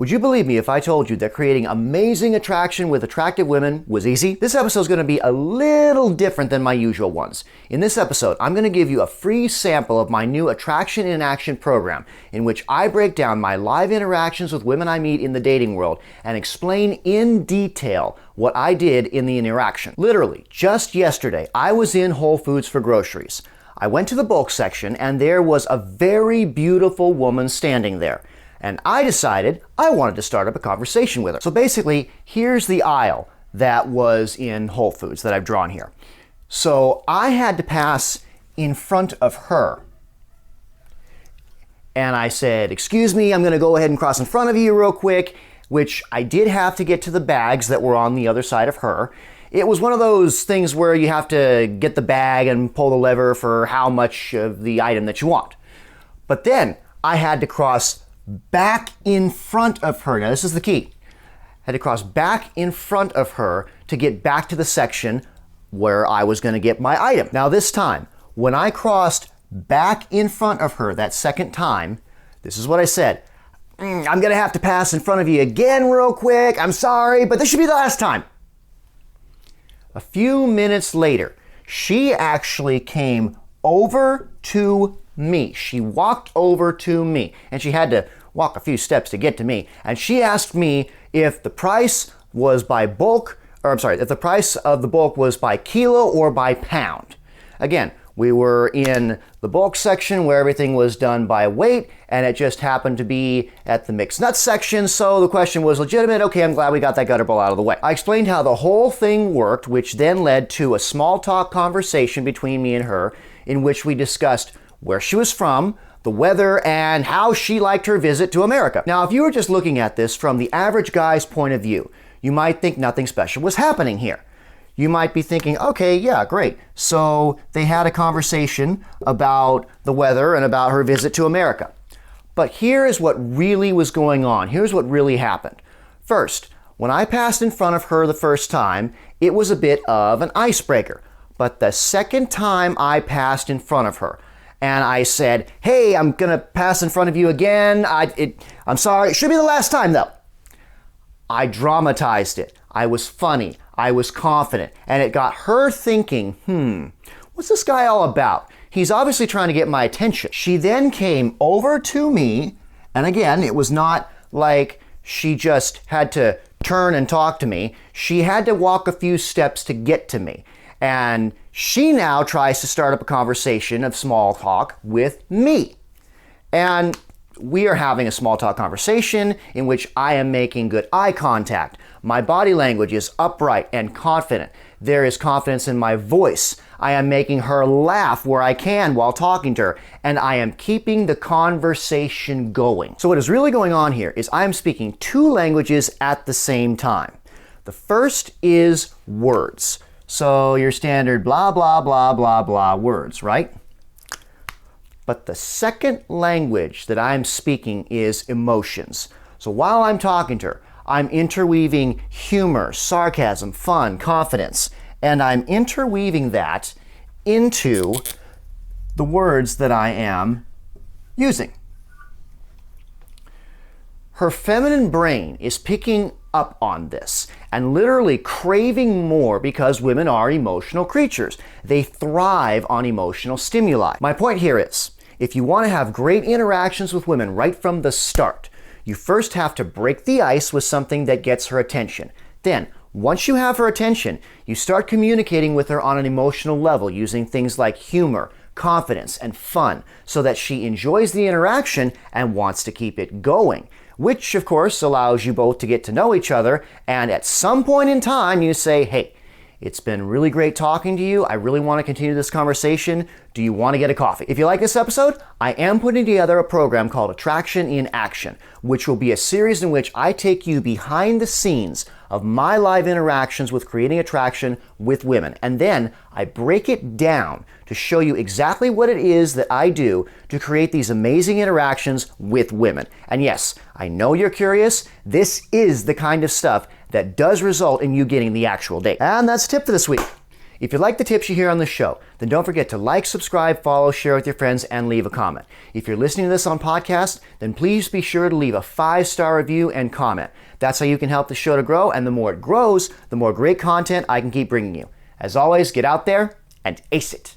Would you believe me if I told you that creating amazing attraction with attractive women was easy? This episode is going to be a little different than my usual ones. In this episode, I'm going to give you a free sample of my new Attraction in Action program, in which I break down my live interactions with women I meet in the dating world and explain in detail what I did in the interaction. Literally, just yesterday, I was in Whole Foods for groceries. I went to the bulk section and there was a very beautiful woman standing there. And I decided I wanted to start up a conversation with her. So basically, here's the aisle that was in Whole Foods that I've drawn here. So I had to pass in front of her. And I said, "Excuse me, I'm going to go ahead and cross in front of you real quick," which I did have to get to the bags that were on the other side of her. It was one of those things where you have to get the bag and pull the lever for how much of the item that you want. But then I had to cross back in front of her. Now this is the key. I had to cross back in front of her to get back to the section where I was going to get my item. Now this time, when I crossed back in front of her that second time, this is what I said. I'm going to have to pass in front of you again real quick. I'm sorry, but this should be the last time." A few minutes later, she actually came over to me. She walked over to me, and she had to walk a few steps to get to me. And she asked me if the price was by bulk, if the price of the bulk was by kilo or by pound. Again, we were in the bulk section where everything was done by weight, and it just happened to be at the mixed nuts section, so the question was legitimate. Okay, I'm glad we got that gutter ball out of the way. I explained how the whole thing worked, which then led to a small talk conversation between me and her, in which we discussed where she was from, the weather, and how she liked her visit to America. Now, if you were just looking at this from the average guy's point of view, you might think nothing special was happening here. You might be thinking, okay, yeah, great. So they had a conversation about the weather and about her visit to America. But here is what really was going on. Here's what really happened. First, when I passed in front of her the first time, it was a bit of an icebreaker. But the second time I passed in front of her, and I said, "Hey, I'm going to pass in front of you again. I'm sorry. It should be the last time, though." I dramatized it. I was funny. I was confident. And it got her thinking, what's this guy all about? He's obviously trying to get my attention. She then came over to me. And again, it was not like she just had to turn and talk to me. She had to walk a few steps to get to me. And she now tries to start up a conversation of small talk with me. And we are having a small talk conversation in which I am making good eye contact. My body language is upright and confident. There is confidence in my voice. I am making her laugh where I can while talking to her, and I am keeping the conversation going. So what is really going on here is I am speaking two languages at the same time. The first is words. So your standard blah, blah, blah, blah, blah words, right? But the second language that I'm speaking is emotions. So while I'm talking to her, I'm interweaving humor, sarcasm, fun, confidence, and I'm interweaving that into the words that I am using. Her feminine brain is picking up on this and literally craving more because women are emotional creatures. They thrive on emotional stimuli. My point here is, if you want to have great interactions with women right from the start, you first have to break the ice with something that gets her attention. Then, once you have her attention, you start communicating with her on an emotional level using things like humor, confidence, and fun so that she enjoys the interaction and wants to keep it going. Which, of course, allows you both to get to know each other, and at some point in time you say, "Hey, it's been really great talking to you. I really want to continue this conversation. Do you want to get a coffee?" If you like this episode, I am putting together a program called Attraction in Action, which will be a series in which I take you behind the scenes of my live interactions with creating attraction with women. And then I break it down to show you exactly what it is that I do to create these amazing interactions with women. And yes, I know you're curious. This is the kind of stuff that does result in you getting the actual date. And that's a tip for this week. If you like the tips you hear on the show, then don't forget to like, subscribe, follow, share with your friends, and leave a comment. If you're listening to this on podcast, then please be sure to leave a 5-star review and comment. That's how you can help the show to grow, and the more it grows, the more great content I can keep bringing you. As always, get out there and ace it.